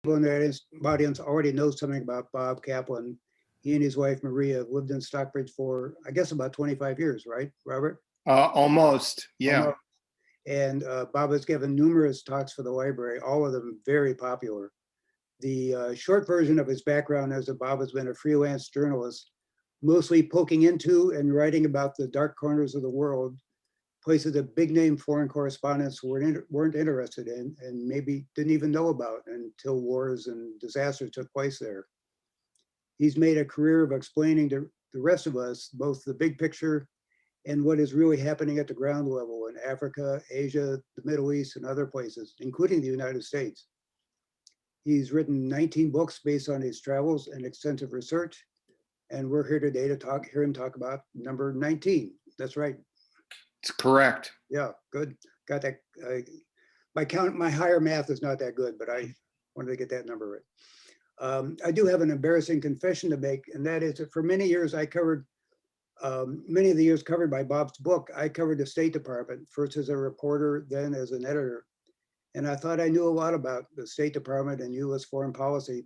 People in the audience already know something about Bob Kaplan. He and his wife Maria have lived in Stockbridge for, I guess, about 25 years, right, Robert? Almost, yeah. Almost. And Bob has given numerous talks for the library, all of them very popular. The short version of his background is that Bob has been a freelance journalist, mostly poking into and writing about the dark corners of the world, places that big name foreign correspondents weren't interested in and maybe didn't even know about until wars and disasters took place there. He's made a career of explaining to the rest of us both the big picture and what is really happening at the ground level in Africa, Asia, the Middle East, and other places, including the United States. He's written 19 books based on his travels and extensive research, and we're here today to hear him talk about number 19. That's right. It's correct. Yeah, good. Got that. My higher math is not that good, but I wanted to get that number right. I do have an embarrassing confession to make, and that is that for many years I covered, many of the years covered by Bob's book, I covered the State Department, first as a reporter, then as an editor. And I thought I knew a lot about the State Department and US foreign policy,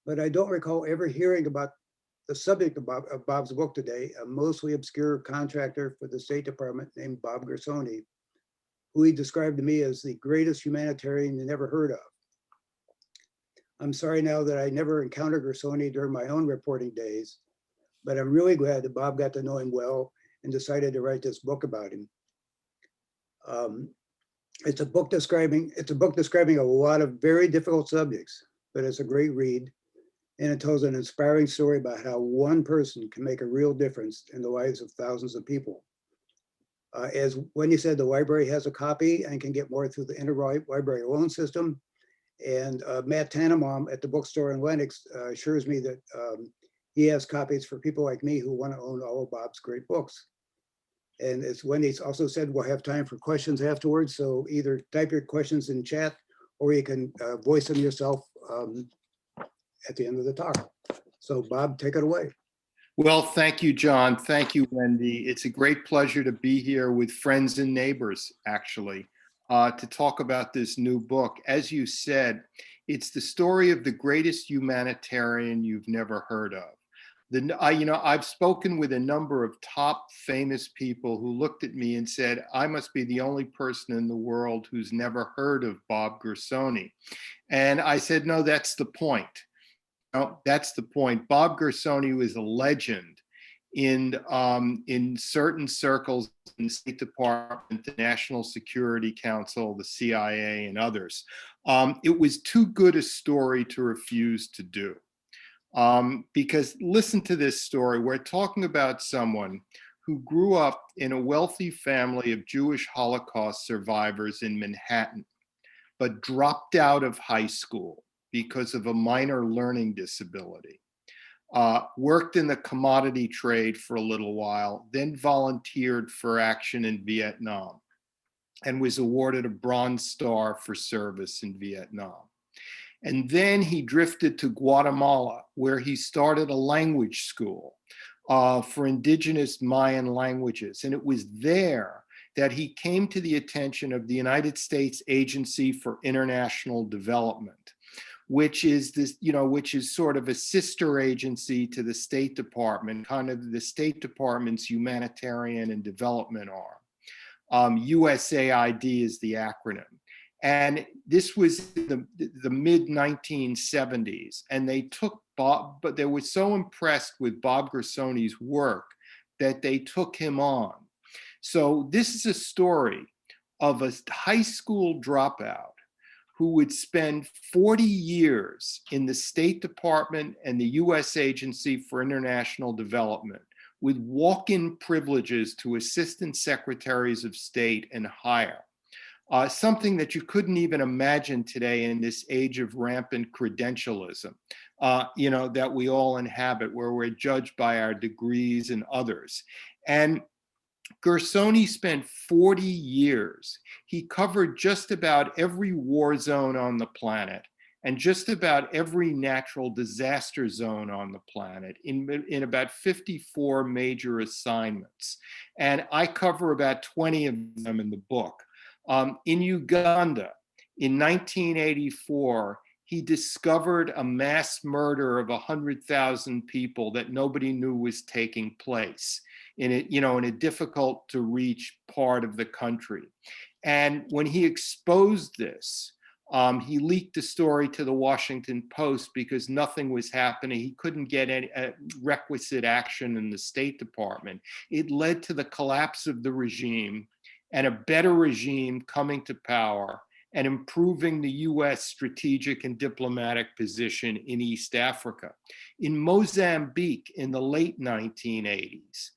but I don't recall ever hearing about the subject of Bob's book today, a mostly obscure contractor for the State Department named Bob Gersony, who he described to me as the greatest humanitarian you never heard of. I'm sorry now that I never encountered Gersony during my own reporting days, but I'm really glad that Bob got to know him well and decided to write this book about him. It's a book describing a lot of very difficult subjects, but it's a great read. And it tells an inspiring story about how one person can make a real difference in the lives of thousands of people. As Wendy said, the library has a copy and can get more through the interlibrary loan system. And Matt Tannenbaum at the bookstore in Lenox assures me that he has copies for people like me who want to own all of Bob's great books. And as Wendy also said, we'll have time for questions afterwards. So either type your questions in chat or you can voice them yourself at the end of the talk. So Bob, take it away. Well, thank you, John. Thank you, Wendy. It's a great pleasure to be here with friends and neighbors, actually, to talk about this new book. As you said, it's the story of the greatest humanitarian you've never heard of. I've spoken with a number of top famous people who looked at me and said, I must be the only person in the world who's never heard of Bob Gersony. And I said, no, that's the point. No, that's the point. Bob Gersony was a legend in certain circles in the State Department, the National Security Council, the CIA, and others. It was too good a story to refuse to do. Because listen to this story. We're talking about someone who grew up in a wealthy family of Jewish Holocaust survivors in Manhattan, but dropped out of high school because of a minor learning disability, worked in the commodity trade for a little while, then volunteered for action in Vietnam, and was awarded a Bronze Star for service in Vietnam. And then he drifted to Guatemala, where he started a language school for indigenous Mayan languages. And it was there that he came to the attention of the United States Agency for International Development, which is sort of a sister agency to the State Department, kind of the State Department's humanitarian and development arm. USAID is the acronym. And this was the mid 1970s. And they took Bob, but they were so impressed with Bob Gersony's work that they took him on. So this is a story of a high school dropout who would spend 40 years in the State Department and the US Agency for International Development with walk-in privileges to assistant secretaries of state and higher. Something that you couldn't even imagine today in this age of rampant credentialism, that we all inhabit, where we're judged by our degrees and others. And Gersony spent 40 years. He covered just about every war zone on the planet and just about every natural disaster zone on the planet in about 54 major assignments. And I cover about 20 of them in the book. In Uganda, in 1984, he discovered a mass murder of 100,000 people that nobody knew was taking place in a difficult to reach part of the country. And when he exposed this, he leaked the story to the Washington Post because nothing was happening. He couldn't get any requisite action in the State Department. It led to the collapse of the regime and a better regime coming to power and improving the US strategic and diplomatic position in East Africa. In Mozambique in the late 1980s,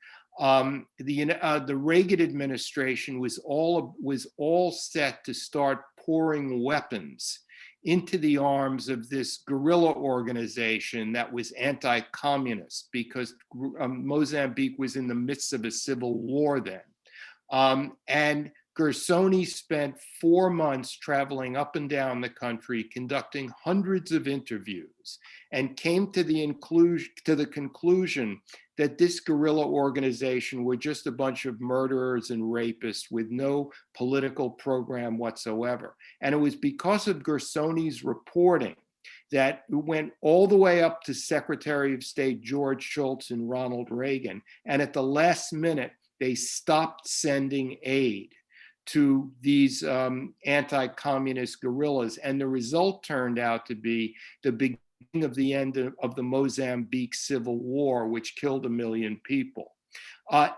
the Reagan administration was all set to start pouring weapons into the arms of this guerrilla organization that was anti-communist because Mozambique was in the midst of a civil war then. And Gersony spent 4 months traveling up and down the country, conducting hundreds of interviews, and came to the conclusion that this guerrilla organization were just a bunch of murderers and rapists with no political program whatsoever. And it was because of Gersony's reporting that went all the way up to Secretary of State George Shultz and Ronald Reagan. And at the last minute, they stopped sending aid to these anti-communist guerrillas. And the result turned out to be the beginning of the end of the Mozambique Civil War, which killed 1 million people.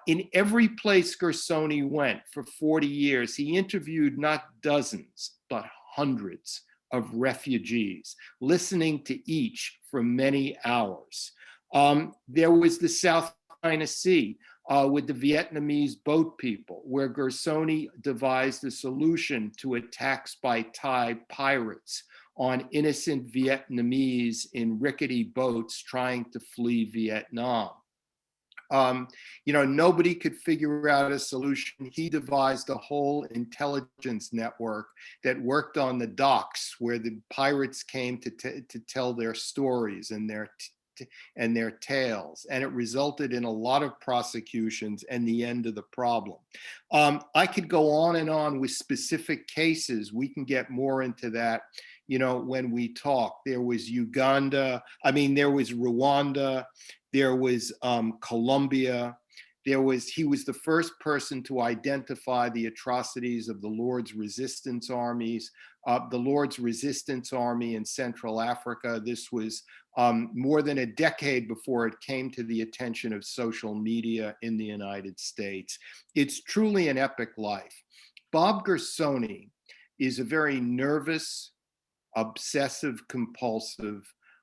In every place Gersony went for 40 years, he interviewed not dozens, but hundreds of refugees, listening to each for many hours. There was the South China Sea, with the Vietnamese boat people, where Gersony devised a solution to attacks by Thai pirates on innocent Vietnamese in rickety boats trying to flee Vietnam. Nobody could figure out a solution. He devised a whole intelligence network that worked on the docks where the pirates came to tell their stories and their tales, and it resulted in a lot of prosecutions and the end of the problem. I could go on and on with specific cases. We can get more into that, when we talk. There was there was Rwanda, there was Colombia. He was the first person to identify the atrocities of the Lord's Resistance Armies, the Lord's Resistance Army in Central Africa. This was more than a decade before it came to the attention of social media in the United States. It's truly an epic life. Bob Gersony is a very nervous, obsessive compulsive,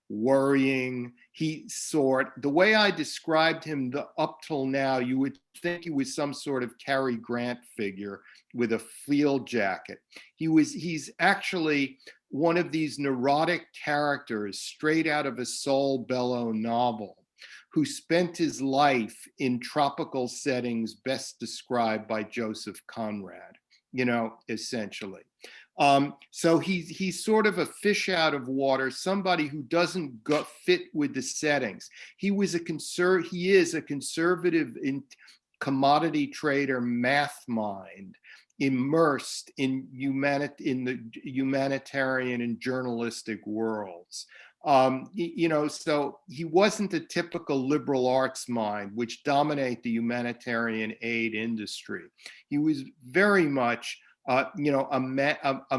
worrying. The way I described him up till now, you would think he was some sort of Cary Grant figure with a field jacket. He's actually one of these neurotic characters straight out of a Saul Bellow novel, who spent his life in tropical settings best described by Joseph Conrad, essentially. So he's sort of a fish out of water, somebody who doesn't fit with the settings. He is a conservative commodity trader math mind, immersed in the humanitarian and journalistic worlds. So he wasn't a typical liberal arts mind, which dominate the humanitarian aid industry. He was very much a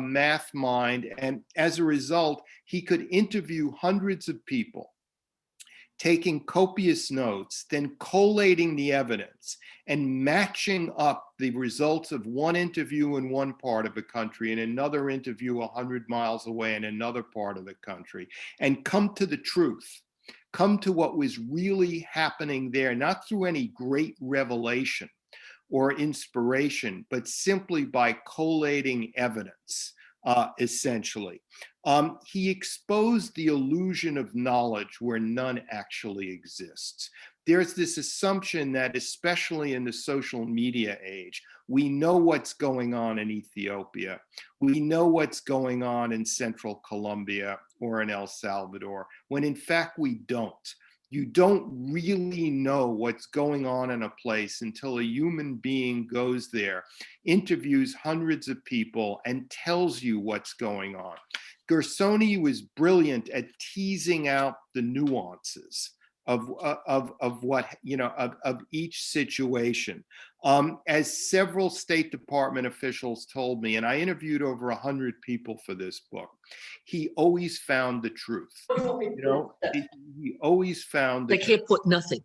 math mind, and as a result, he could interview hundreds of people, taking copious notes, then collating the evidence and matching up the results of one interview in one part of the country and another interview 100 miles away in another part of the country, and come to the truth, come to what was really happening there, not through any great revelation or inspiration, but simply by collating evidence, essentially. He exposed the illusion of knowledge where none actually exists. There's this assumption that, especially in the social media age, we know what's going on in Ethiopia. We know what's going on in Central Colombia or in El Salvador, when in fact we don't. You don't really know what's going on in a place until a human being goes there, interviews hundreds of people, and tells you what's going on. Gersony was brilliant at teasing out the nuances of what, of each situation. As several State Department officials told me, and I interviewed over 100 people for this book, he always found the truth. He always found They can't put nothing.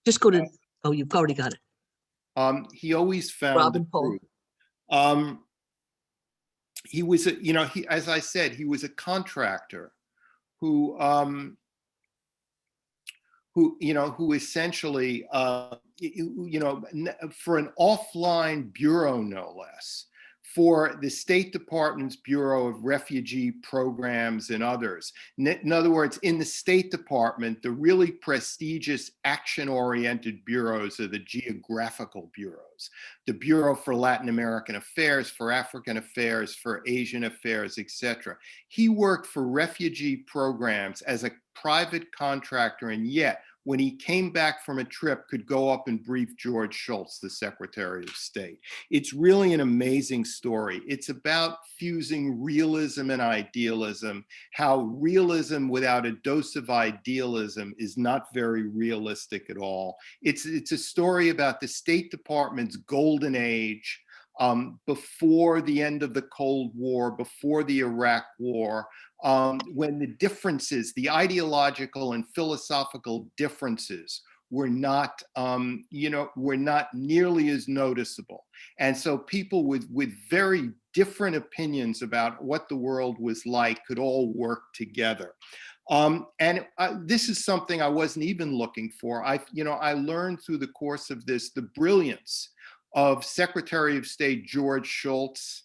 Just go to, oh, you've already got it. he always found Robin the Paul. truth. He was, as I said, he was a contractor who essentially, for an offline bureau, no less, for the State Department's Bureau of Refugee Programs and others. In other words, in the State Department, the really prestigious action-oriented bureaus are the geographical bureaus, the Bureau for Latin American Affairs, for African Affairs, for Asian Affairs, etc. He worked for refugee programs as a private contractor, and yet when he came back from a trip, could go up and brief George Shultz, the Secretary of State. It's really an amazing story. It's about fusing realism and idealism, how realism without a dose of idealism is not very realistic at all. It's a story about the State Department's golden age, before the end of the Cold War, before the Iraq War, when the differences, the ideological and philosophical differences were not, were not nearly as noticeable. And so people with very different opinions about what the world was like could all work together. This is something I wasn't even looking for. I learned through the course of this, the brilliance of Secretary of State George Shultz,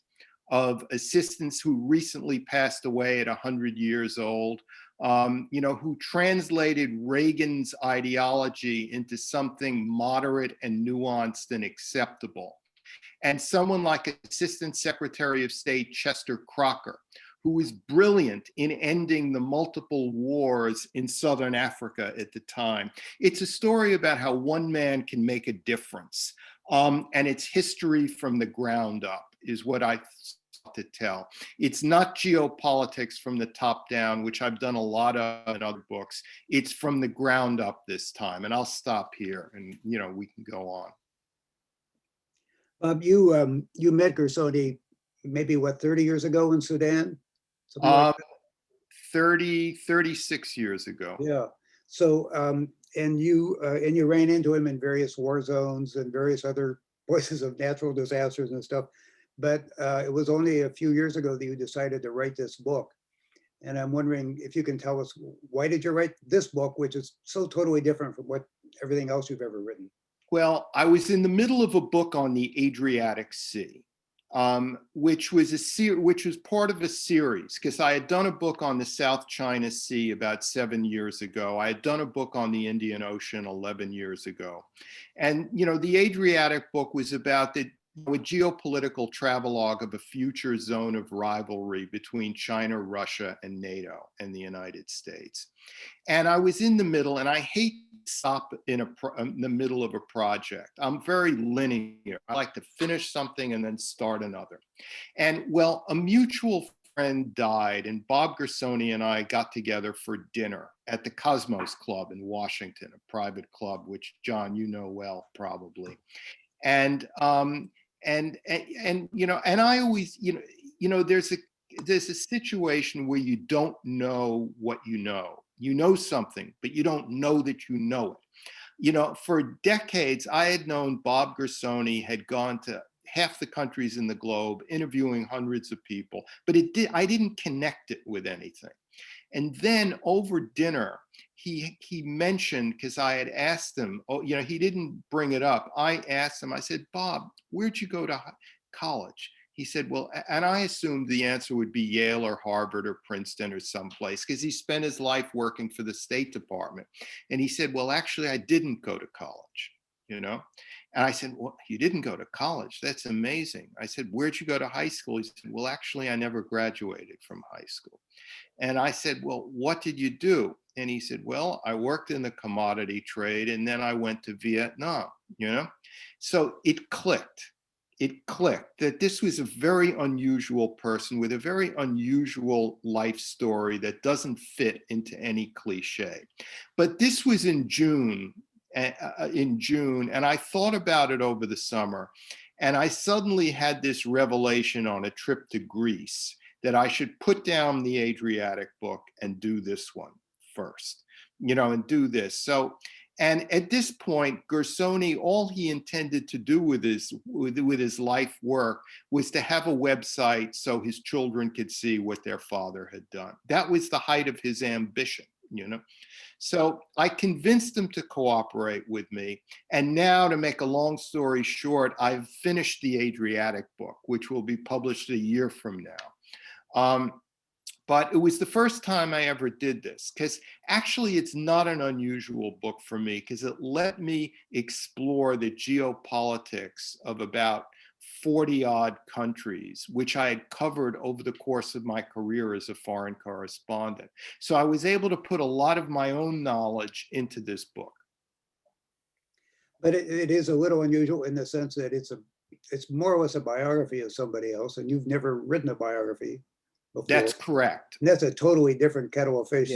of assistants who recently passed away at 100 years old, who translated Reagan's ideology into something moderate and nuanced and acceptable. And someone like Assistant Secretary of State Chester Crocker, who was brilliant in ending the multiple wars in Southern Africa at the time. It's a story about how one man can make a difference. And it's history from the ground up is what I thought to tell. It's not geopolitics from the top down, which I've done a lot of in other books. It's from the ground up this time. And I'll stop here and, we can go on. Bob, you met Gersony maybe 30 years ago in Sudan? Something like that? 36 years ago. Yeah. So, and you ran into him in various war zones and various other places of natural disasters and stuff. But it was only a few years ago that you decided to write this book. And I'm wondering if you can tell us, why did you write this book, which is so totally different from everything else you've ever written? Well, I was in the middle of a book on the Adriatic Sea, which was part of a series, because I had done a book on the South China Sea about 7 years ago. I had done a book on the Indian Ocean 11 years ago. And, the Adriatic book was about a geopolitical travelogue of a future zone of rivalry between China, Russia, and NATO and the United States. And I was in the middle, and I hate to stop in the middle of a project. I'm very linear. I like to finish something and then start another. And well, a mutual friend died, and Bob Gersony and I got together for dinner at the Cosmos Club in Washington, a private club, which John, you know well, probably. And I always, there's a situation where you don't know what you know. You know something, but you don't know that you know it. For decades, I had known Bob Gersony had gone to half the countries in the globe, interviewing hundreds of people, but I didn't connect it with anything. And then over dinner, he mentioned, because I had asked him, he didn't bring it up. I asked him, I said, Bob, where'd you go to college? He said, well, and I assumed the answer would be Yale or Harvard or Princeton or someplace, because he spent his life working for the State Department. And he said, well, actually, I didn't go to college, And I said, well, you didn't go to college? That's amazing. I said, where'd you go to high school? He said, well, actually, I never graduated from high school. And I said, well, what did you do? And he said, well, I worked in the commodity trade, and then I went to Vietnam, So it clicked. it clicked that this was a very unusual person with a very unusual life story that doesn't fit into any cliche. But this was in June, and I thought about it over the summer, and I suddenly had this revelation on a trip to Greece that I should put down the Adriatic book and do this one first, and do this. So, and at this point, Gersony, all he intended to do with his life work was to have a website so his children could see what their father had done. That was the height of his ambition, So I convinced him to cooperate with me. And now, to make a long story short, I've finished the Adriatic book, which will be published a year from now. But it was the first time I ever did this, because actually it's not an unusual book for me, because it let me explore the geopolitics of about 40 odd countries, which I had covered over the course of my career as a foreign correspondent. So I was able to put a lot of my own knowledge into this book. But it is a little unusual in the sense that it's more or less a biography of somebody else, and you've never written a biography before. That's correct. And that's a totally different kettle of fish.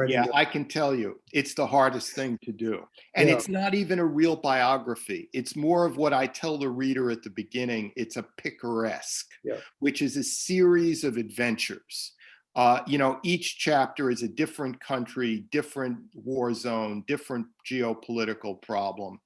Yeah, I can tell you, it's the hardest thing to do. And it's not even a real biography. It's more of what I tell the reader at the beginning. It's a picaresque, which is a series of adventures. Each chapter is a different country, different war zone, different geopolitical problem.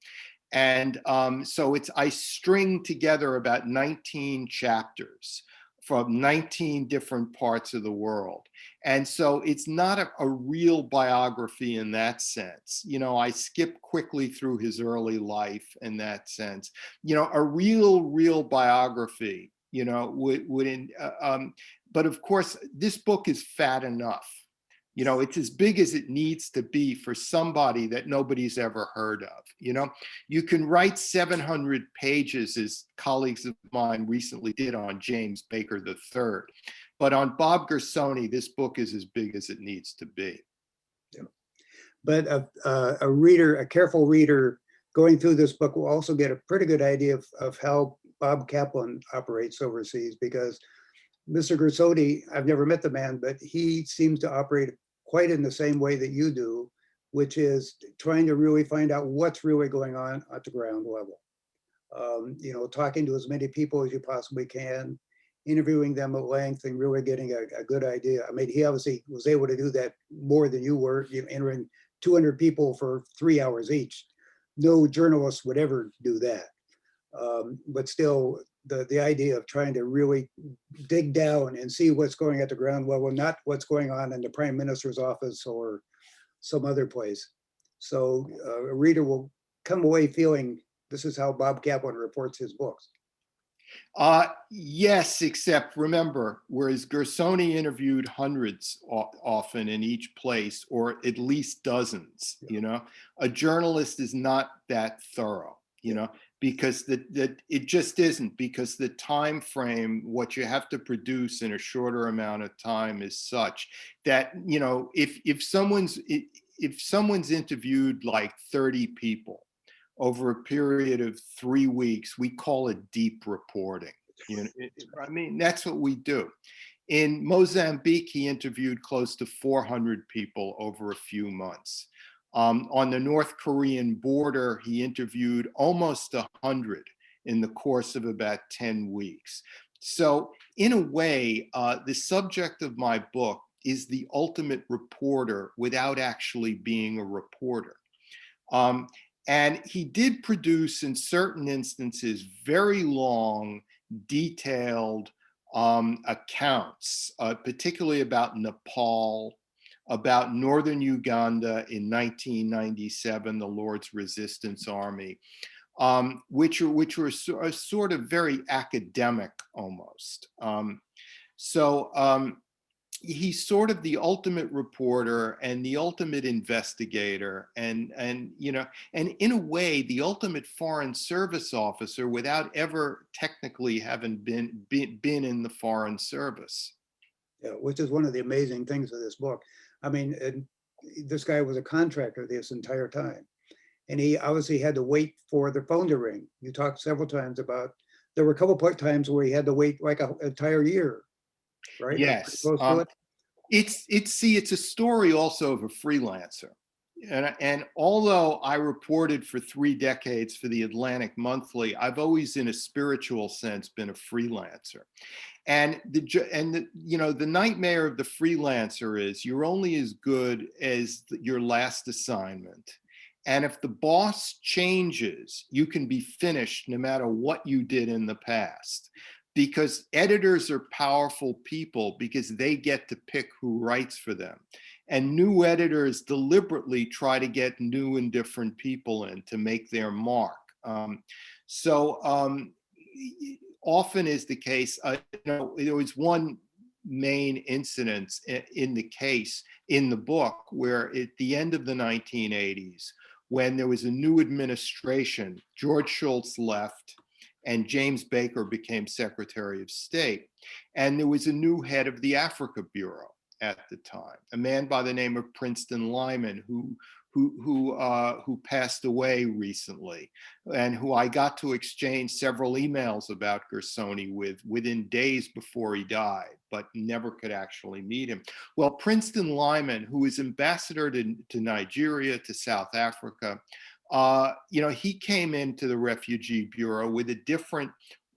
And so I string together about 19 chapters from 19 different parts of the world. And so it's not a real biography in that sense. I skip quickly through his early life in that sense. A real biography, but of course, this book is fat enough. It's as big as it needs to be for somebody that nobody's ever heard of. You can write 700 pages, as colleagues of mine recently did on James Baker III. But on Bob Gersony, this book is as big as it needs to be. But a careful reader going through this book will also get a pretty good idea of how Bob Kaplan operates overseas, because Mr. Gersony, I've never met the man, but he seems to operate quite in the same way that you do, which is trying to really find out what's really going on at the ground level. Talking to as many people as you possibly can, interviewing them at length, and really getting a good idea. I mean, he obviously was able to do that more than you were, interviewing 200 people for 3 hours each. No journalist would ever do that. But still, the idea of trying to really dig down and see what's going at the ground level, not what's going on in the prime minister's office or some other place. So a reader will come away feeling this is how Bob Kaplan reports his books. Yes, except remember, whereas Gersony interviewed hundreds often in each place, or at least dozens, a journalist is not that thorough, because it just isn't, because the time frame, what you have to produce in a shorter amount of time is such that, if someone's interviewed like 30 people over a period of 3 weeks, we call it deep reporting. That's what we do. In Mozambique, he interviewed close to 400 people over a few months. On the North Korean border, he interviewed almost 100 in the course of about 10 weeks. So in a way, the subject of my book is the ultimate reporter without actually being a reporter. And he did produce, in certain instances, very long, detailed accounts, particularly about Nepal, about northern Uganda in 1997, the Lord's Resistance Army, which were sort of very academic almost. He's sort of the ultimate reporter and the ultimate investigator, and in a way the ultimate foreign service officer without ever technically having been in the foreign service. Yeah, which is one of the amazing things of this book. I mean, this guy was a contractor this entire time, and he obviously had to wait for the phone to ring. You talked several times about there were a couple of times where he had to wait like an entire year, right? Or pretty Yes. close to it. It's a story also of a freelancer. And although I reported for 3 decades for the Atlantic Monthly, I've always, in a spiritual sense, been a freelancer. And the nightmare of the freelancer is you're only as good as your last assignment. And if the boss changes, you can be finished no matter what you did in the past. Because editors are powerful people because they get to pick who writes for them. And new editors deliberately try to get new and different people in to make their mark. Often is the case, there was one main incident in the case in the book where at the end of the 1980s, when there was a new administration, George Shultz left, and James Baker became Secretary of State. And there was a new head of the Africa Bureau at the time, a man by the name of Princeton Lyman, who passed away recently, and who I got to exchange several emails about Gersony with within days before he died, but never could actually meet him. Well, Princeton Lyman, who is ambassador to Nigeria, to South Africa, he came into the Refugee Bureau with a different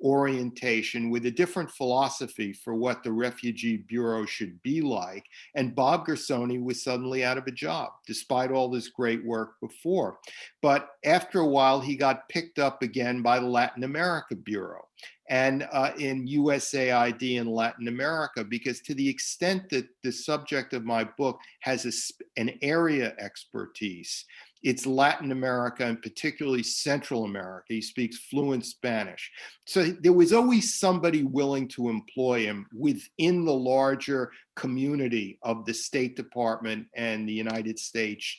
orientation, with a different philosophy for what the Refugee Bureau should be like. And Bob Gersony was suddenly out of a job, despite all this great work before. But after a while, he got picked up again by the Latin America Bureau and in USAID in Latin America, because to the extent that the subject of my book has an area expertise, it's Latin America and particularly Central America. He speaks fluent Spanish. So there was always somebody willing to employ him within the larger community of the State Department and the United States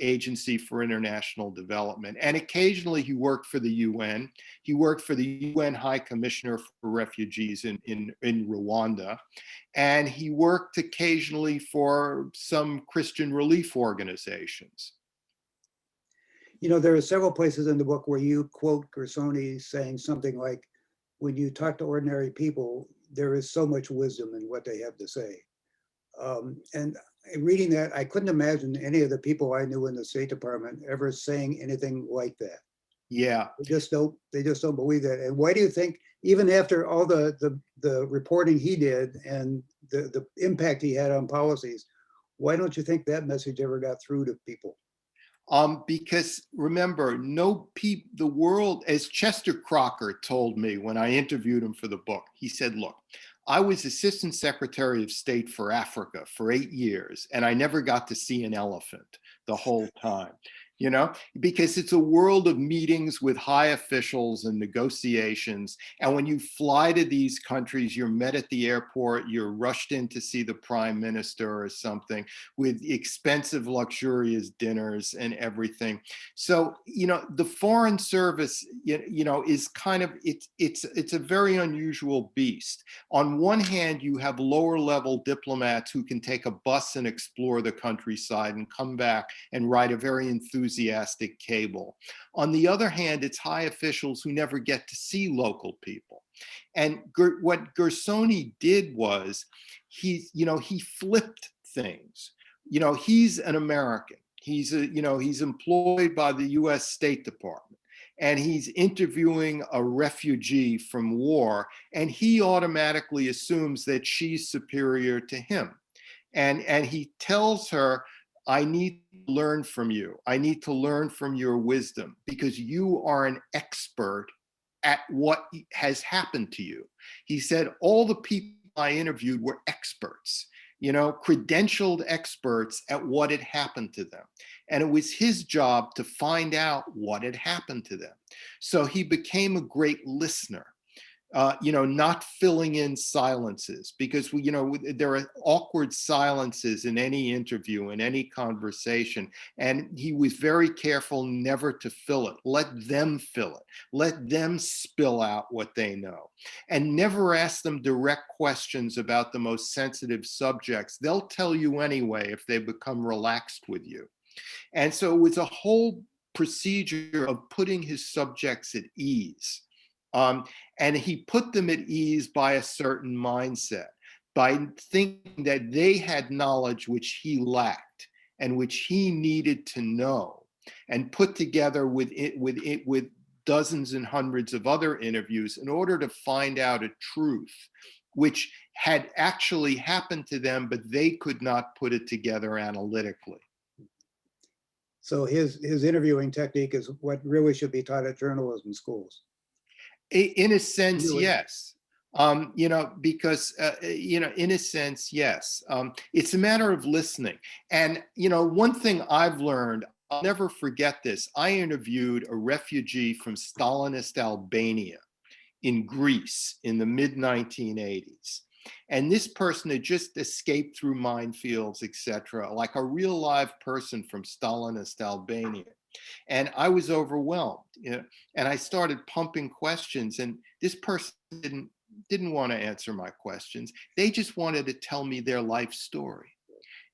Agency for International Development. And occasionally he worked for the UN. He worked for the UN High Commissioner for Refugees in Rwanda. And he worked occasionally for some Christian relief organizations. There are several places in the book where you quote Gersony saying something like, when you talk to ordinary people, there is so much wisdom in what they have to say. And reading that, I couldn't imagine any of the people I knew in the State Department ever saying anything like that. Yeah. They just don't believe that. And why do you think, even after all the reporting he did and the impact he had on policies, why don't you think that message ever got through to people? Because remember, the world, as Chester Crocker told me when I interviewed him for the book, he said, look, I was Assistant Secretary of State for Africa for 8 years, and I never got to see an elephant the whole time. Because it's a world of meetings with high officials and negotiations. And when you fly to these countries, you're met at the airport, you're rushed in to see the prime minister or something with expensive, luxurious dinners and everything. So, the Foreign Service, is kind of, it's a very unusual beast. On one hand, you have lower level diplomats who can take a bus and explore the countryside and come back and write a very enthusiastic cable. On the other hand, it's high officials who never get to see local people. And what Gersony did was he flipped things. He's an American. He's employed by the US State Department, and he's interviewing a refugee from war, and he automatically assumes that she's superior to him. And he tells her, I need to learn from you. I need to learn from your wisdom because you are an expert at what has happened to you. He said, all the people I interviewed were experts, credentialed experts at what had happened to them. And it was his job to find out what had happened to them. So he became a great listener. Not filling in silences, because there are awkward silences in any interview, in any conversation. And he was very careful never to fill it. Let them fill it. Let them spill out what they know. And never ask them direct questions about the most sensitive subjects. They'll tell you anyway if they become relaxed with you. And so it was a whole procedure of putting his subjects at ease. And he put them at ease by a certain mindset, by thinking that they had knowledge which he lacked and which he needed to know, and put together with dozens and hundreds of other interviews in order to find out a truth which had actually happened to them, but they could not put it together analytically. So his interviewing technique is what really should be taught at journalism schools. In a sense, Really? yes. Because, in a sense, yes. It's a matter of listening. And, one thing I've learned, I'll never forget this. I interviewed a refugee from Stalinist Albania in Greece in the mid-1980s. And this person had just escaped through minefields, etc., like a real live person from Stalinist Albania. And I was overwhelmed, and I started pumping questions, and this person didn't want to answer my questions. They just wanted to tell me their life story,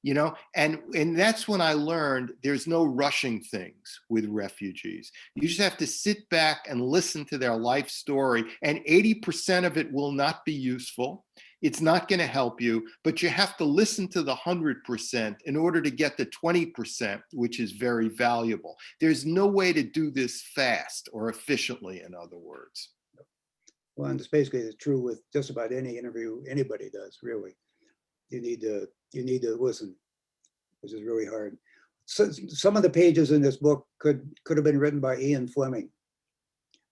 and that's when I learned there's no rushing things with refugees. You just have to sit back and listen to their life story, and 80% of it will not be useful. It's not going to help you, but you have to listen to the 100% in order to get the 20%, which is very valuable. There's no way to do this fast or efficiently, in other words. Well, and it's basically true with just about any interview anybody does, really. You need to listen, which is really hard. So, some of the pages in this book could have been written by Ian Fleming.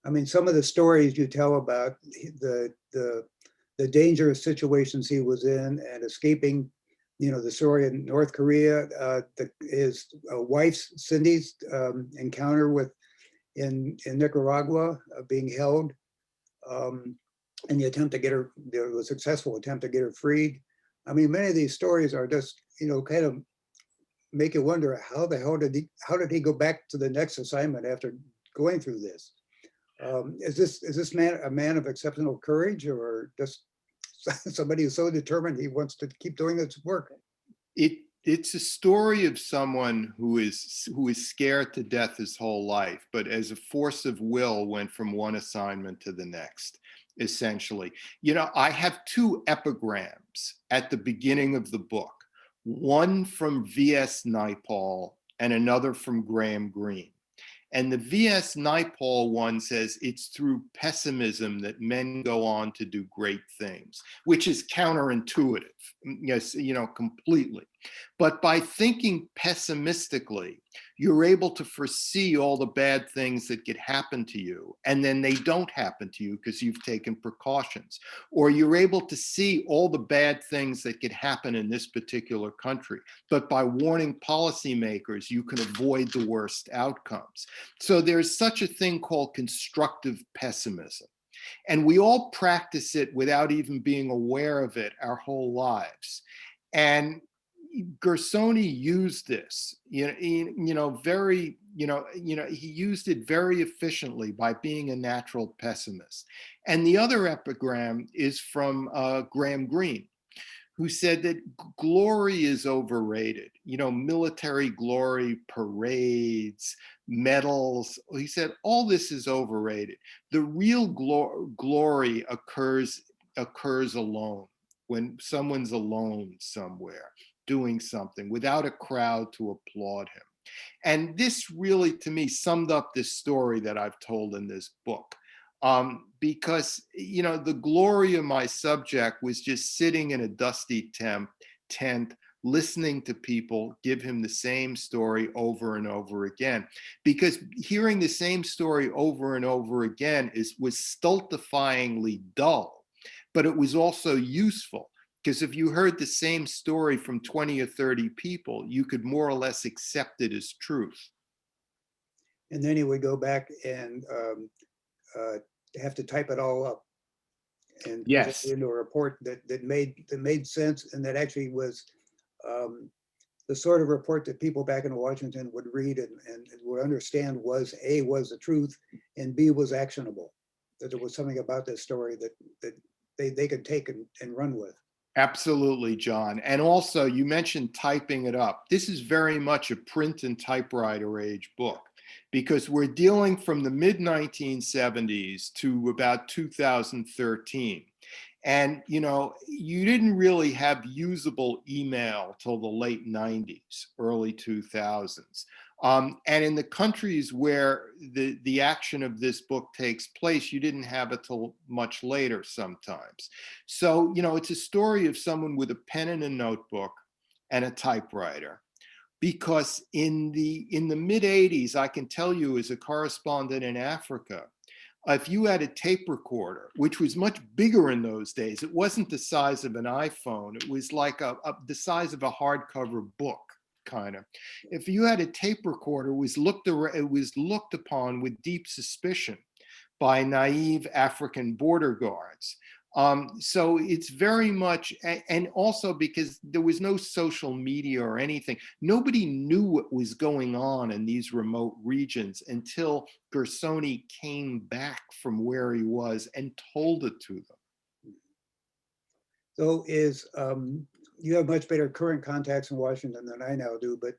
I mean, some of the stories you tell about the dangerous situations he was in and escaping, the story in North Korea, his wife's, Cindy's, encounter in Nicaragua, being held, and the attempt to get her, the successful attempt to get her freed. I mean, many of these stories are just, kind of make you wonder how did he go back to the next assignment after going through this? Is this man a man of exceptional courage, or just somebody who's so determined he wants to keep doing this work? It's a story of someone who is scared to death his whole life, but as a force of will went from one assignment to the next, essentially. I have two epigrams at the beginning of the book, one from V.S. Naipaul and another from Graham Greene. And the V.S. Naipaul one says it's through pessimism that men go on to do great things, which is counterintuitive, yes, completely. But by thinking pessimistically, you're able to foresee all the bad things that could happen to you, and then they don't happen to you because you've taken precautions. Or you're able to see all the bad things that could happen in this particular country, but by warning policymakers, you can avoid the worst outcomes. So there's such a thing called constructive pessimism. And we all practice it without even being aware of it our whole lives. And Gersony used this, he used it very efficiently by being a natural pessimist. And the other epigram is from Graham Greene, who said that glory is overrated. Military glory, parades, medals. He said all this is overrated. The real glory occurs alone, when someone's alone somewhere doing something without a crowd to applaud him. And this really, to me, summed up this story that I've told in this book. Because, the glory of my subject was just sitting in a dusty tent, listening to people give him the same story over and over again. Because hearing the same story over and over again was stultifyingly dull, but it was also useful. Because if you heard the same story from 20 or 30 people, you could more or less accept it as truth. And then he would go back and have to type it all up and yes, into a report that made sense, and that actually was the sort of report that people back in Washington would read and would understand was A, was the truth, and B, was actionable. That there was something about this story that they could take and run with. Absolutely, John. And also, you mentioned typing it up. This is very much a print and typewriter age book. because we're dealing from the mid 1970s to about 2013. And, you didn't really have usable email till the late 90s, early 2000s. And in the countries where the action of this book takes place, you didn't have it till much later sometimes. So, it's a story of someone with a pen and a notebook and a typewriter. Because in the mid 80s, I can tell you as a correspondent in Africa, if you had a tape recorder, which was much bigger in those days, it wasn't the size of an iPhone. It was like the size of a hardcover book, kind of. If you had a tape recorder, it was looked upon with deep suspicion by naive African border guards. So it's very much, and also because there was no social media or anything, nobody knew what was going on in these remote regions until Gersony came back from where he was and told it to them. So you have much better current contacts in Washington than I now do, but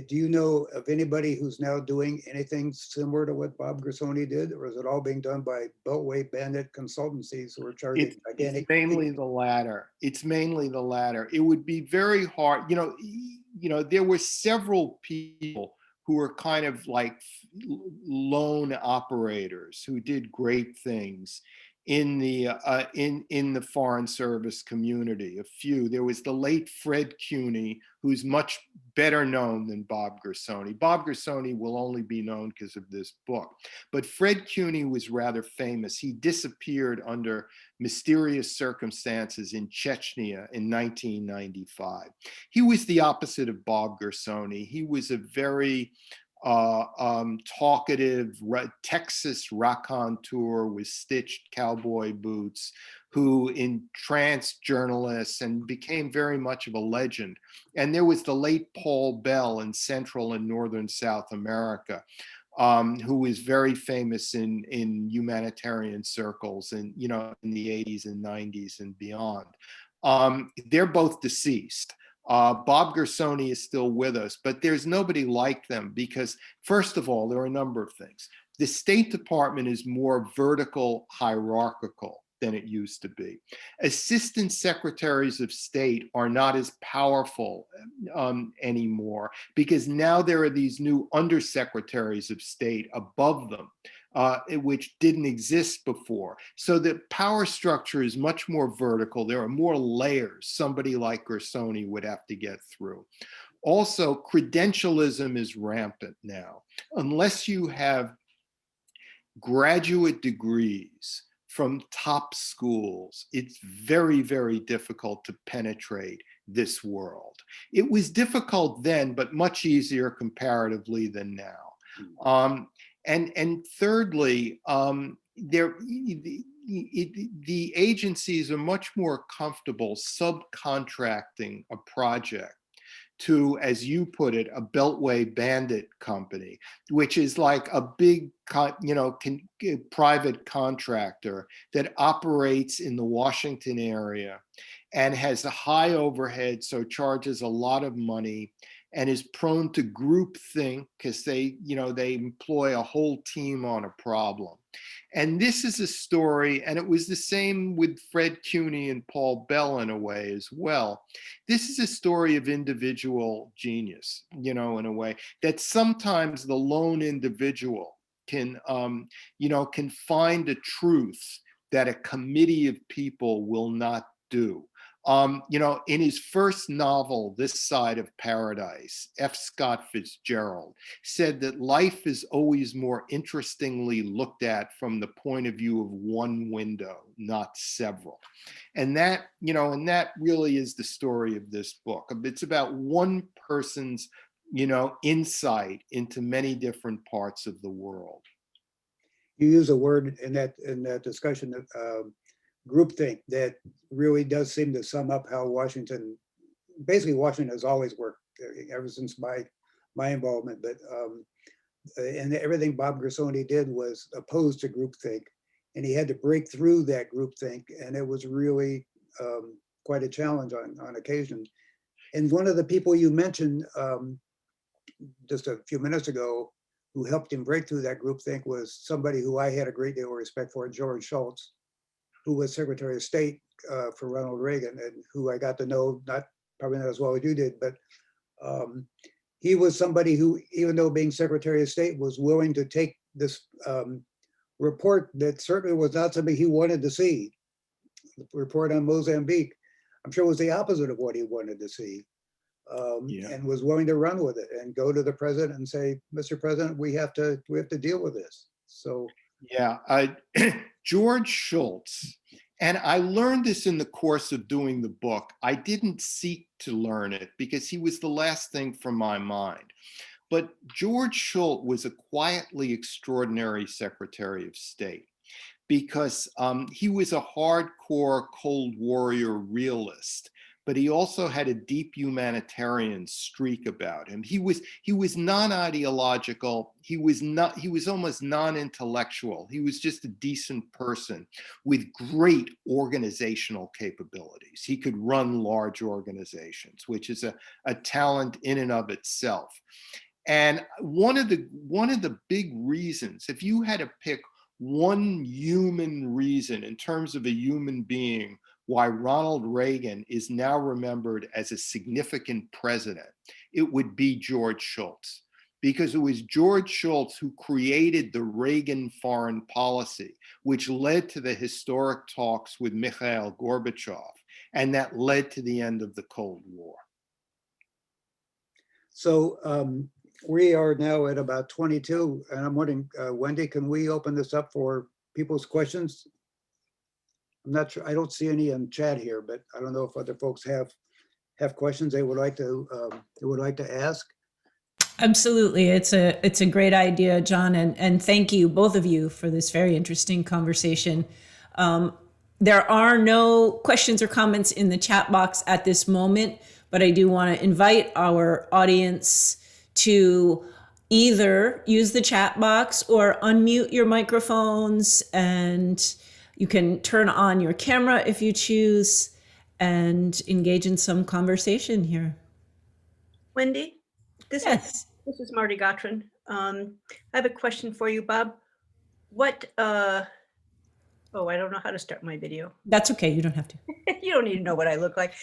do you know of anybody who's now doing anything similar to what Bob Gersony did, or is it all being done by Beltway bandit consultancies who are charging gigantic? It's mainly the latter. It's mainly the latter. It would be very hard. There were several people who were kind of like lone operators who did great things in the Foreign Service community. A few. There was the late Fred Cuny, who's much better known than Bob Gersony. Bob Gersony will only be known because of this book. But Fred Cuny was rather famous. He disappeared under mysterious circumstances in Chechnya in 1995. He was the opposite of Bob Gersony. He was a very talkative Texas raconteur with stitched cowboy boots who entranced journalists and became very much of a legend. And there was the late Paul Bell in Central and Northern South America, who was very famous in humanitarian circles and, in the 80s and 90s and beyond. They're both deceased. Bob Gersony is still with us, but there's nobody like them because, first of all, there are a number of things. The State Department is more vertical, hierarchical than it used to be. Assistant secretaries of state are not as powerful anymore because now there are these new undersecretaries of state above them, which didn't exist before. So the power structure is much more vertical. There are more layers somebody like Gersony would have to get through. Also, credentialism is rampant now. Unless you have graduate degrees from top schools, it's very, very difficult to penetrate this world. It was difficult then, but much easier comparatively than now. And thirdly, the agencies are much more comfortable subcontracting a project to, as you put it, a Beltway bandit company, which is like a big, private contractor that operates in the Washington area and has a high overhead, so charges a lot of money and is prone to groupthink because they employ a whole team on a problem. And this is a story, and it was the same with Fred Cuny and Paul Bell in a way as well. This is a story of individual genius, in a way that sometimes the lone individual can find a truth that a committee of people will not do. In his first novel, This Side of Paradise, F. Scott Fitzgerald said that life is always more interestingly looked at from the point of view of one window, not several. And that really is the story of this book. It's about one person's, insight into many different parts of the world. You use a word in that discussion of groupthink that really does seem to sum up how Washington has always worked ever since my involvement. But and everything Bob Gersony did was opposed to groupthink, and he had to break through that groupthink, and it was really quite a challenge on occasion. And one of the people you mentioned just a few minutes ago who helped him break through that groupthink was somebody who I had a great deal of respect for, George Shultz, who was Secretary of State for Ronald Reagan, and who I got to know, probably not as well as you did, but he was somebody who, even though being Secretary of State, was willing to take this report that certainly was not something he wanted to see. The report on Mozambique, I'm sure, was the opposite of what he wanted to see, and was willing to run with it and go to the president and say, "Mr. President, we have to deal with this." So yeah, George Shultz, and I learned this in the course of doing the book. I didn't seek to learn it because he was the last thing from my mind. But George Shultz was a quietly extraordinary Secretary of State because he was a hardcore Cold Warrior realist, but he also had a deep humanitarian streak about him. He was non-ideological. He was almost non-intellectual. He was just a decent person with great organizational capabilities. He could run large organizations, which is a talent in and of itself. And one of the big reasons, if you had to pick one human reason in terms of a human being why Ronald Reagan is now remembered as a significant president, it would be George Shultz. Because it was George Shultz who created the Reagan foreign policy, which led to the historic talks with Mikhail Gorbachev, and that led to the end of the Cold War. So we are now at about 22, and I'm wondering, Wendy, can we open this up for people's questions? I'm not sure, I don't see any in chat here, but I don't know if other folks have questions they would like to ask. Absolutely. It's a great idea, John, and thank you, both of you, for this very interesting conversation. There are no questions or comments in the chat box at this moment, but I do want to invite our audience to either use the chat box or unmute your microphones, and you can turn on your camera if you choose and engage in some conversation here. Wendy, this is Marty Gottrin. I have a question for you, Bob. Oh, I don't know how to start my video. That's okay, you don't have to. You don't need to know what I look like.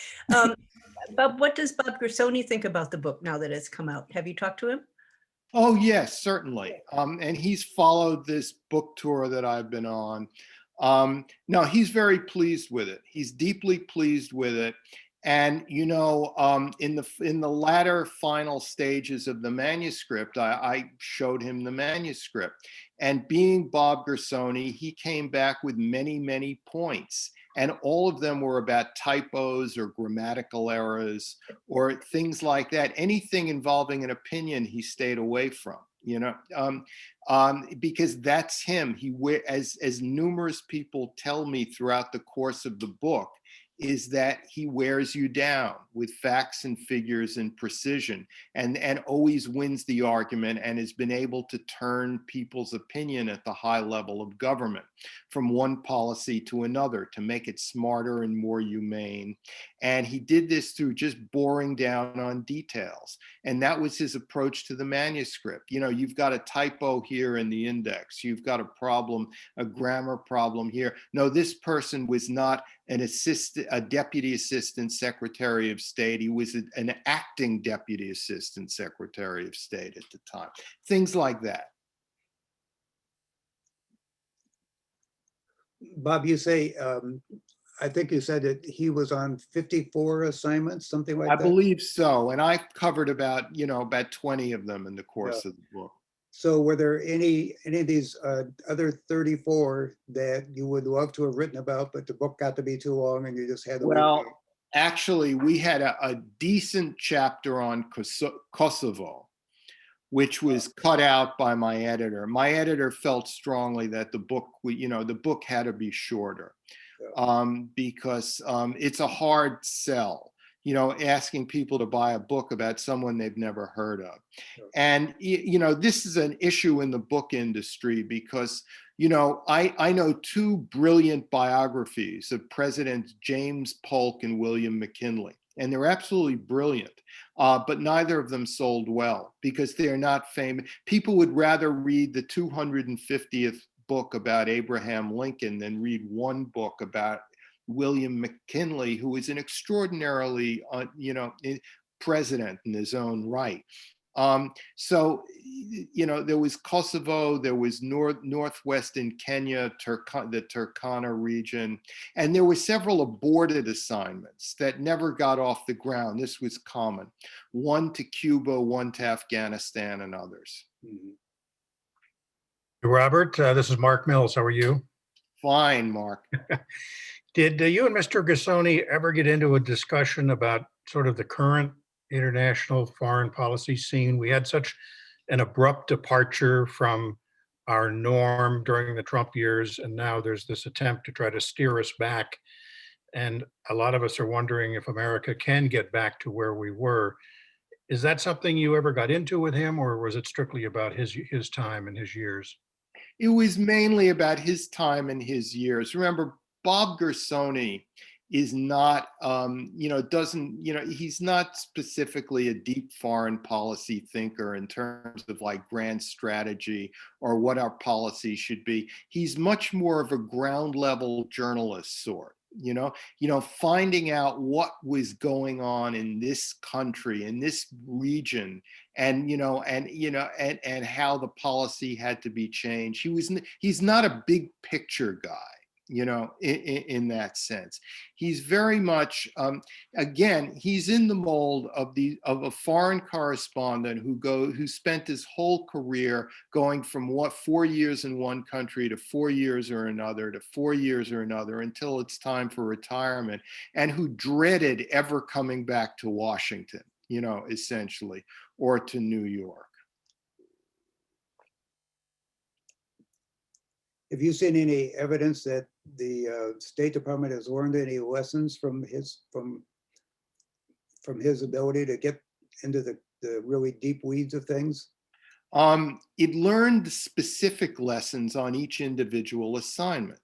Bob, what does Bob Gersony think about the book now that it's come out? Have you talked to him? Oh, yes, certainly. And he's followed this book tour that I've been on. No, he's very pleased with it. He's deeply pleased with it. And, you know, in the latter final stages of the manuscript, I showed him the manuscript. And being Bob Gersony, he came back with many, many points. And all of them were about typos or grammatical errors or things like that. Anything involving an opinion, he stayed away from, you know, because that's him. As numerous people tell me throughout the course of the book, is that he wears you down with facts and figures and precision, and always wins the argument, and has been able to turn people's opinion at the high level of government from one policy to another to make it smarter and more humane. And he did this through just boring down on details. And that was his approach to the manuscript. You know, you've got a typo here in the index. You've got a problem, a grammar problem here. No, this person was not a deputy assistant secretary of state. He was an acting deputy assistant secretary of state at the time. Things like that. Bob, you say, I think you said that he was on 54 assignments, something like that? I believe so. And I've covered about 20 of them in the course of the book. So were there any of these other 34 that you would love to have written about, but the book got to be too long and you just had to Well, actually, we had a decent chapter on Kosovo, which was cut out by my editor. My editor felt strongly that the book had to be shorter, because it's a hard sell, asking people to buy a book about someone they've never heard of. And, this is an issue in the book industry because, I know two brilliant biographies of Presidents James Polk and William McKinley, and they're absolutely brilliant. but neither of them sold well because they're not famous. People would rather read the 250th book about Abraham Lincoln than read one book about William McKinley, who was an extraordinarily, president in his own right. So, there was Kosovo, there was northwestern Kenya, the Turkana region, and there were several aborted assignments that never got off the ground. This was common. One to Cuba, one to Afghanistan, and others. Robert, this is Mark Mills. How are you? Fine, Mark. Did you and Mr. Gersony ever get into a discussion about sort of the current international foreign policy scene? We had such an abrupt departure from our norm during the Trump years, and now there's this attempt to try to steer us back. And a lot of us are wondering if America can get back to where we were. Is that something you ever got into with him, or was it strictly about his time and his years? It was mainly about his time and his years. Remember, Bob Gersony is not, he's not specifically a deep foreign policy thinker in terms of like grand strategy or what our policy should be. He's much more of a ground level journalist sort. Finding out what was going on in this country, in this region, and how the policy had to be changed. He's not a big picture guy, in that sense. He's very much, again, he's in the mold of a foreign correspondent who spent his whole career going from 4 years in one country to 4 years or another to 4 years or another until it's time for retirement, and who dreaded ever coming back to Washington, essentially, or to New York. Have you seen any evidence that the State Department has learned any lessons from his ability to get into the really deep weeds of things? It learned specific lessons on each individual assignment.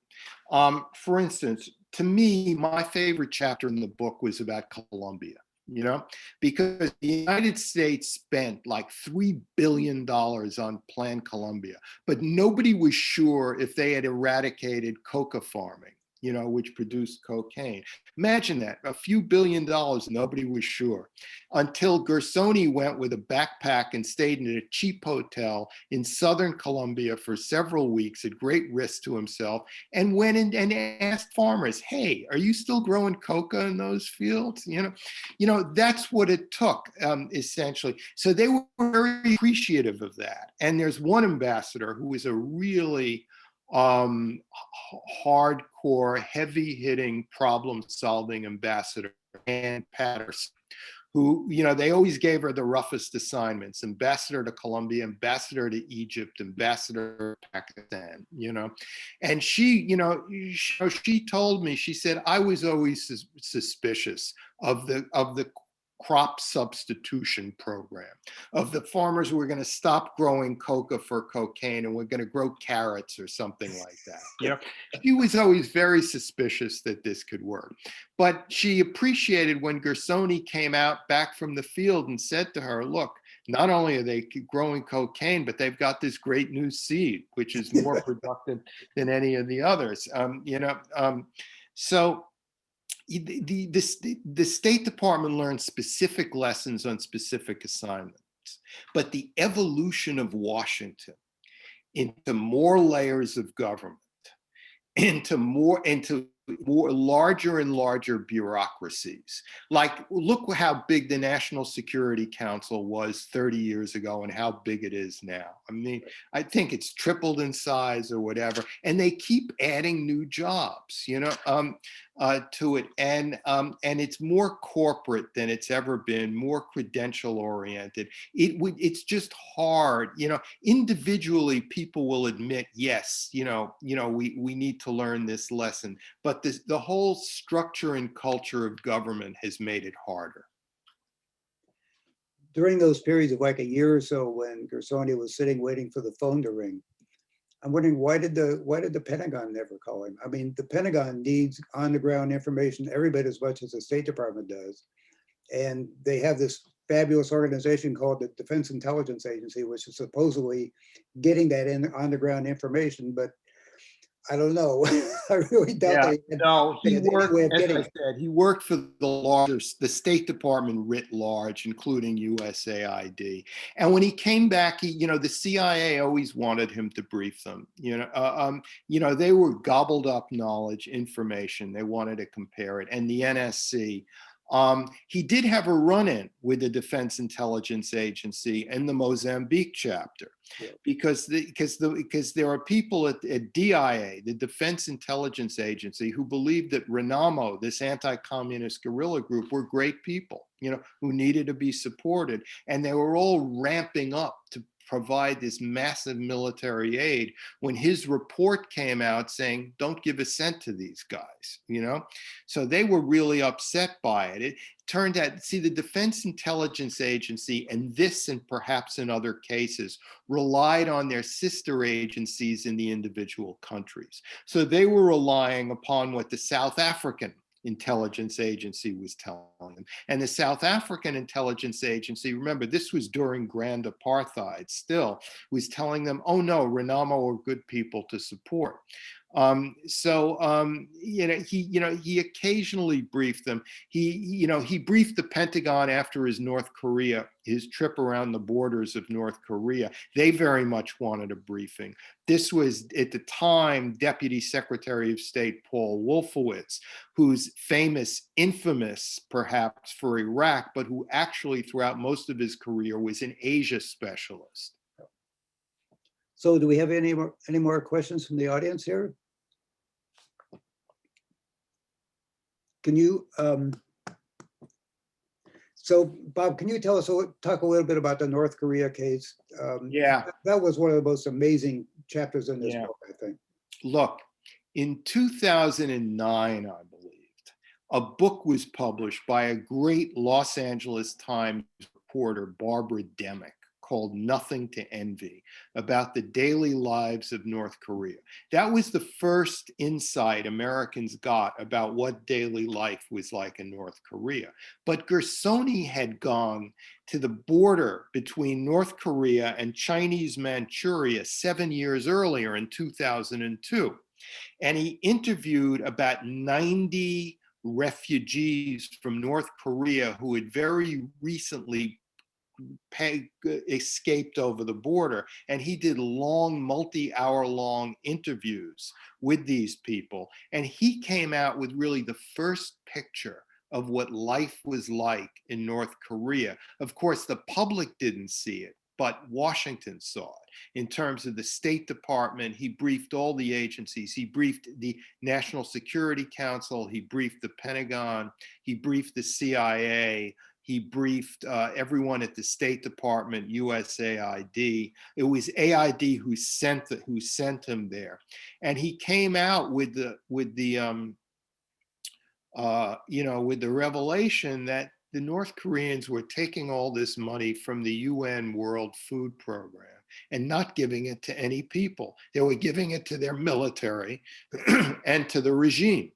For instance, to me, my favorite chapter in the book was about Colombia. Because the United States spent like $3 billion on Plan Colombia, but nobody was sure if they had eradicated coca farming, which produced cocaine. Imagine that, a few $1 billion, nobody was sure. Until Gersony went with a backpack and stayed in a cheap hotel in southern Colombia for several weeks at great risk to himself, and went in and asked farmers, hey, are you still growing coca in those fields? That's what it took, essentially. So they were very appreciative of that. And there's one ambassador who was a really hardcore, heavy-hitting, problem-solving ambassador, Ann Patterson, who, they always gave her the roughest assignments: ambassador to Colombia, ambassador to Egypt, ambassador to Pakistan, And she told me, she said, I was always suspicious of the crop substitution program, of the farmers who were going to stop growing coca for cocaine and we're going to grow carrots or something like that. She was always very suspicious that this could work. But she appreciated when Gersony came out back from the field and said to her, look, not only are they growing cocaine, but they've got this great new seed, which is more productive than any of the others. So the State Department learned specific lessons on specific assignments, but the evolution of Washington into more layers of government, into more larger and larger bureaucracies. Like, look how big the National Security Council was 30 years ago and how big it is now. I mean, I think it's tripled in size or whatever, and they keep adding new jobs, to it. And it's more corporate than it's ever been, more credential oriented. It's just hard, individually people will admit, yes, we need to learn this lesson, but the whole structure and culture of government has made it harder. During those periods of like a year or so when Gersony was sitting waiting for the phone to ring, I'm wondering, why did the Pentagon never call him? I mean, the Pentagon needs on the ground information every bit as much as the State Department does. And they have this fabulous organization called the Defense Intelligence Agency, which is supposedly getting that in on the ground information, but I don't know. I really doubt Yeah, they had no, he any worked, way of as getting I it. said, he worked for the State Department writ large, including USAID. And when he came back, the CIA always wanted him to brief them. They were gobbled up knowledge, information. They wanted to compare it. And the NSC. He did have a run-in with the Defense Intelligence Agency and the Mozambique chapter, Yeah. because there are people at DIA, the Defense Intelligence Agency, who believed that Renamo, this anti-communist guerrilla group, were great people, who needed to be supported, and they were all ramping up to provide this massive military aid when his report came out saying, don't give a cent to these guys, So they were really upset by it. It turned out, see, the Defense Intelligence Agency, and this and perhaps in other cases, relied on their sister agencies in the individual countries. So they were relying upon what the South African Intelligence Agency was telling them. And the South African Intelligence Agency, remember, this was during Grand Apartheid still, was telling them, oh no, Renamo are good people to support. He occasionally briefed them. He briefed the Pentagon after his trip around the borders of North Korea. They very much wanted a briefing. This was, at the time, Deputy Secretary of State Paul Wolfowitz, who's infamous perhaps for Iraq, but who actually throughout most of his career was an Asia specialist. So do we have any more questions from the audience here? Can you, so Bob, can you talk a little bit about the North Korea case? Yeah. That was one of the most amazing chapters in this book, I think. Look, in 2009, I believed, a book was published by a great Los Angeles Times reporter, Barbara Demick, called Nothing to Envy, about the daily lives of North Korea. That was the first insight Americans got about what daily life was like in North Korea. But Gersony had gone to the border between North Korea and Chinese Manchuria 7 years earlier in 2002. And he interviewed about 90 refugees from North Korea who had very recently escaped over the border, and he did long, multi-hour long interviews with these people, and he came out with really the first picture of what life was like in North Korea. Of course, the public didn't see it, but Washington saw it. In terms of the State Department, he briefed all the agencies. He briefed the National Security Council, he briefed the Pentagon, he briefed the CIA, he briefed everyone at the State Department, USAID. It was AID who sent him there, and he came out with the revelation that the North Koreans were taking all this money from the UN World Food Program and not giving it to any people. They were giving it to their military and to the regime.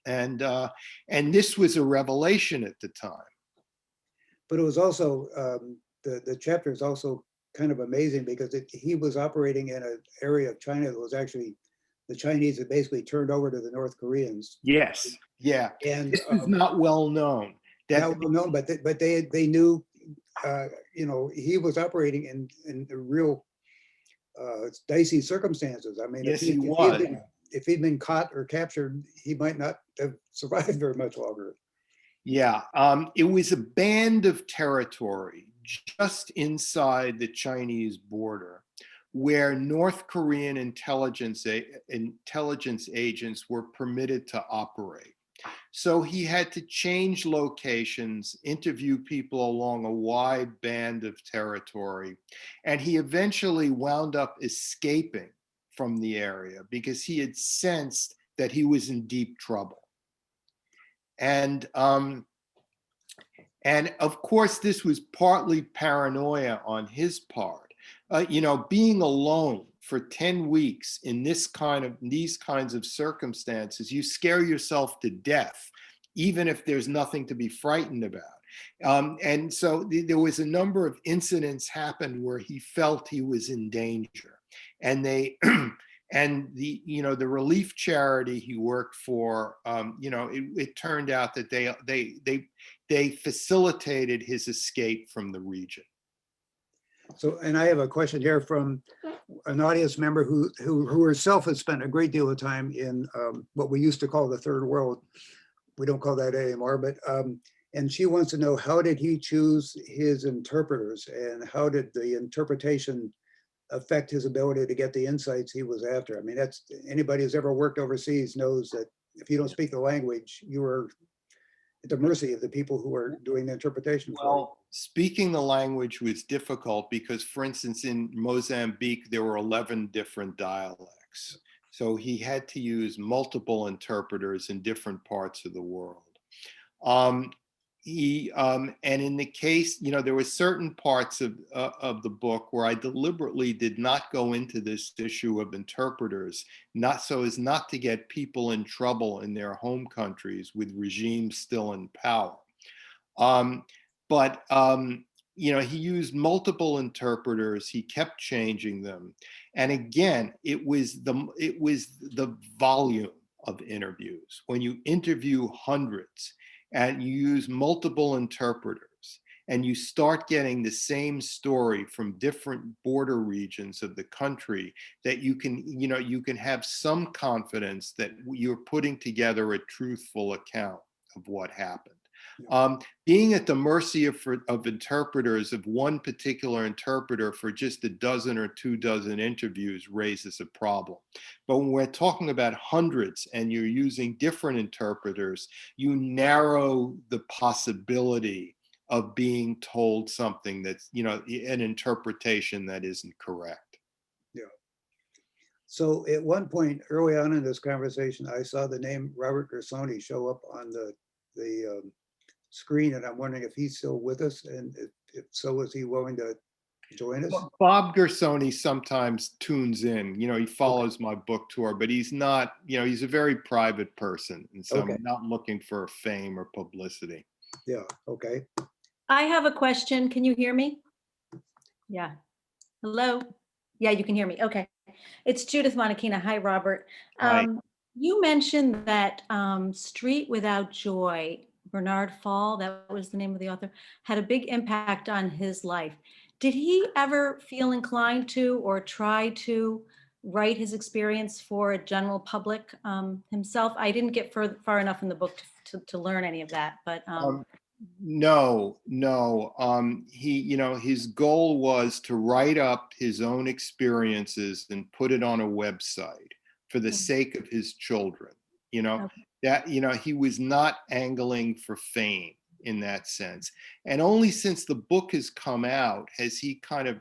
And this was a revelation at the time. But it was also, the chapter is also kind of amazing because he was operating in an area of China that was actually, the Chinese had basically turned over to the North Koreans. Yes, yeah. And this is not well known. Not well known, but they knew, he was operating in real dicey circumstances. I mean, yes, he was. If he'd been caught or captured, he might not have survived very much longer. Yeah, it was a band of territory just inside the Chinese border where North Korean intelligence agents were permitted to operate. So he had to change locations, interview people along a wide band of territory, and he eventually wound up escaping from the area because he had sensed that he was in deep trouble. And of course, this was partly paranoia on his part. Being alone for 10 weeks in these kinds of circumstances, you scare yourself to death, even if there's nothing to be frightened about. And so there was a number of incidents happened where he felt he was in danger. And they, and the, the relief charity he worked for, it turned out that they facilitated his escape from the region. So, and I have a question here from an audience member who herself has spent a great deal of time in what we used to call the third world. We don't call that anymore, but and she wants to know, how did he choose his interpreters, and how did the interpretation affect his ability to get the insights he was after? I mean, that's, anybody who's ever worked overseas knows that if you don't speak the language, you are at the mercy of the people who are doing the interpretation for you. Well, speaking the language was difficult because, for instance, in Mozambique, there were 11 different dialects. So he had to use multiple interpreters in different parts of the world. And in the case, there were certain parts of the book where I deliberately did not go into this issue of interpreters, not so as not to get people in trouble in their home countries with regimes still in power. He used multiple interpreters. He kept changing them, and again, it was the volume of interviews. When you interview hundreds and you use multiple interpreters, and you start getting the same story from different border regions of the country, that you can have some confidence that you're putting together a truthful account of what happened. Being at the mercy of interpreters, of one particular interpreter for just a dozen or 24 interviews, raises a problem. But when we're talking about hundreds and you're using different interpreters, you narrow the possibility of being told something that's, an interpretation that isn't correct. Yeah. So at one point early on in this conversation, I saw the name Robert Gersony show up on the screen, and I'm wondering if he's still with us, and if so, is he willing to join us? Bob Gersony sometimes tunes in. He follows my book tour, but he's not. He's a very private person, and so I'm not looking for fame or publicity. Yeah. Okay. I have a question. Can you hear me? Yeah. Hello? Yeah, you can hear me. Okay. It's Judith Monachina. Hi, Robert. Hi. You mentioned that Street Without Joy, Bernard Fall, that was the name of the author, had a big impact on his life. Did he ever feel inclined to or try to write his experience for a general public himself? I didn't get far enough in the book to learn any of that, but No. He, his goal was to write up his own experiences and put it on a website for the sake of his children. That, he was not angling for fame in that sense. And only since the book has come out has he kind of,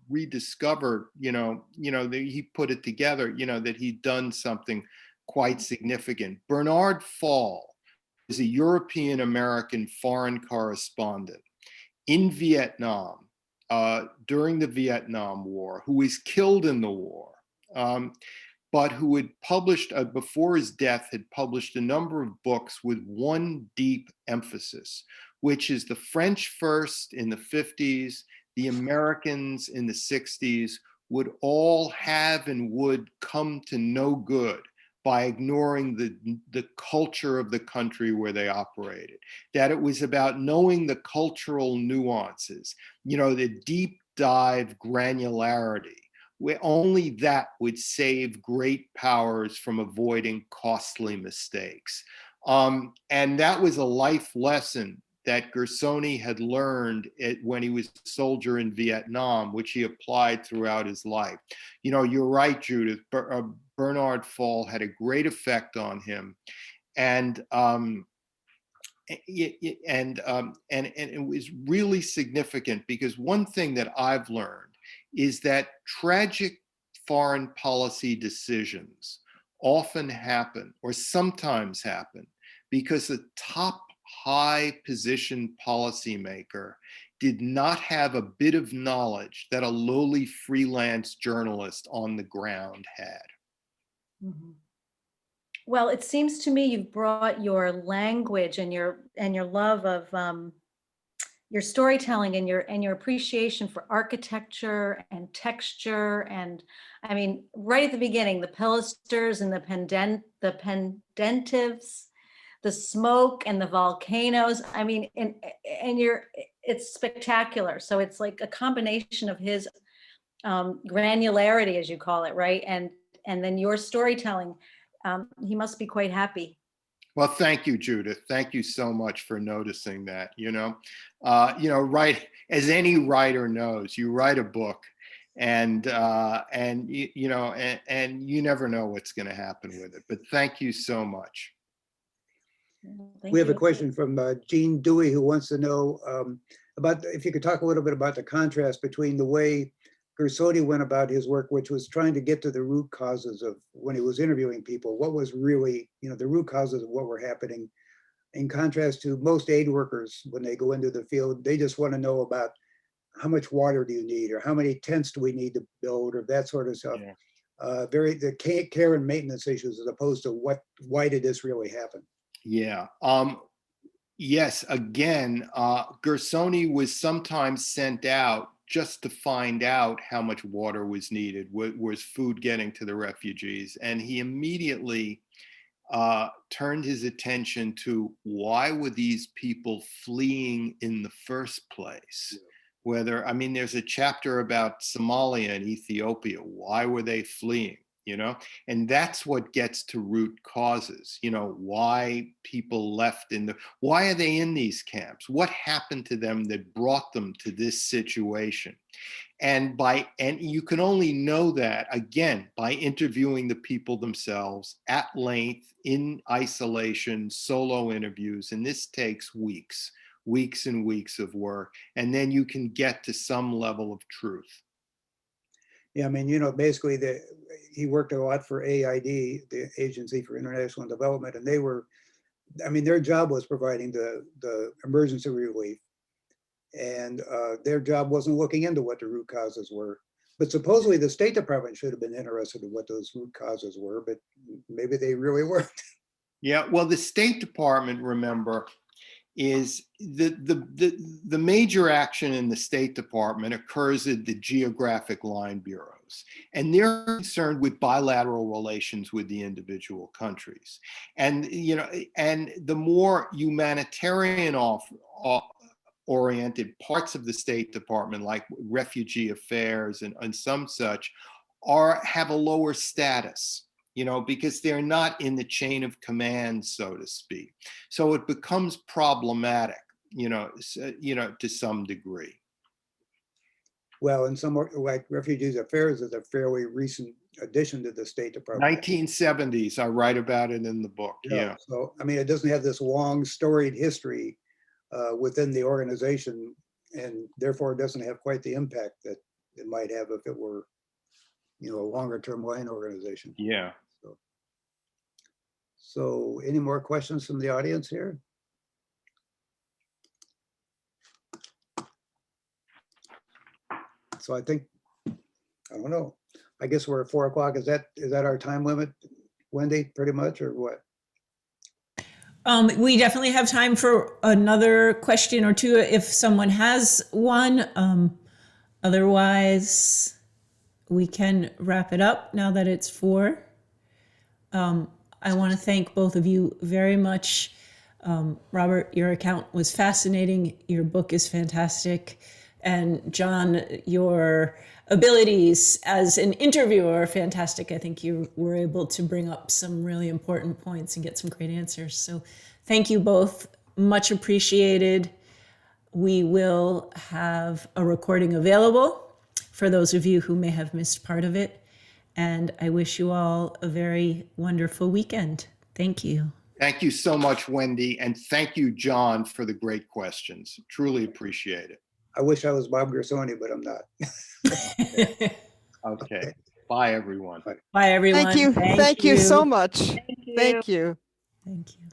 rediscovered, that he put it together, that he'd done something quite significant. Bernard Fall is a European American foreign correspondent in Vietnam during the Vietnam War, who was killed in the war, but who had published, before his death, had published a number of books with one deep emphasis, which is the French first in the 50s, the Americans in the 60s would all have and would come to no good by ignoring the culture of the country where they operated. That it was about knowing the cultural nuances, the deep dive granularity, where only that would save great powers from avoiding costly mistakes. And that was a life lesson that Gersony had learned when he was a soldier in Vietnam, which he applied throughout his life. You're right, Judith. Bernard Fall had a great effect on him, and it was really significant because one thing that I've learned is that tragic foreign policy decisions often happen, or sometimes happen, because the top high position policymaker did not have a bit of knowledge that a lowly freelance journalist on the ground had. Mhm. Well, it seems to me you've brought your language and your love of your storytelling and your appreciation for architecture and texture. And I mean, right at the beginning, the pilasters and the pendentives, the smoke and the volcanoes. I mean, and it's spectacular. So it's like a combination of his granularity, as you call it, right? And then your storytelling. He must be quite happy. Well, thank you, Judith. Thank you so much for noticing that. Right, as any writer knows, you write a book, and you never know what's going to happen with it. But thank you so much. Thank We have a you. question from Jean Dewey, who wants to know about if you could talk a little bit about the contrast between the way Gersony went about his work, which was trying to get to the root causes of when he was interviewing people, what was really, the root causes of what were happening, in contrast to most aid workers when they go into the field. They just want to know about how much water do you need, or how many tents do we need to build, or that sort of stuff. Yeah. The care and maintenance issues, as opposed to why did this really happen? Yeah. Yes. Again, Gersony was sometimes sent out just to find out how much water was needed, was food getting to the refugees. And he immediately turned his attention to why were these people fleeing in the first place? There's a chapter about Somalia and Ethiopia. Why were they fleeing? And that's what gets to root causes, why people left why are they in these camps? What happened to them that brought them to this situation? And you can only know that, again, by interviewing the people themselves at length, in isolation, solo interviews. And this takes weeks and weeks of work. And then you can get to some level of truth. Yeah, basically he worked a lot for AID, the Agency for International Development, and their job was providing the emergency relief, and their job wasn't looking into what the root causes were. But supposedly the State Department should have been interested in what those root causes were, but maybe they really weren't. Yeah, well, the State Department, remember, is the major action in the State Department occurs at the geographic line bureaus, and they're concerned with bilateral relations with the individual countries. And the more humanitarian oriented parts of the State Department, like refugee affairs and some such, have a lower status, because they're not in the chain of command, so to speak. So it becomes problematic, to some degree. Well, in some, like Refugees Affairs is a fairly recent addition to the State Department. 1970s, I write about it in the book, yeah. So, it doesn't have this long storied history within the organization, and therefore it doesn't have quite the impact that it might have if it were, a longer term line organization. Yeah. So any more questions from the audience here? So I think, I don't know. I guess we're at 4 o'clock. Is that our time limit, Wendy, pretty much, or what? We definitely have time for another question or two if someone has one. Otherwise, we can wrap it up now that it's 4. I want to thank both of you very much. Robert, your account was fascinating. Your book is fantastic. And John, your abilities as an interviewer are fantastic. I think you were able to bring up some really important points and get some great answers. So thank you both. Much appreciated. We will have a recording available for those of you who may have missed part of it. And I wish you all a very wonderful weekend. Thank you. Thank you so much, Wendy. And thank you, John, for the great questions. Truly appreciate it. I wish I was Bob Gersony, but I'm not. Okay. Bye, everyone. Bye, everyone. Thank you. Thank you so much. Thank you. Thank you. Thank you.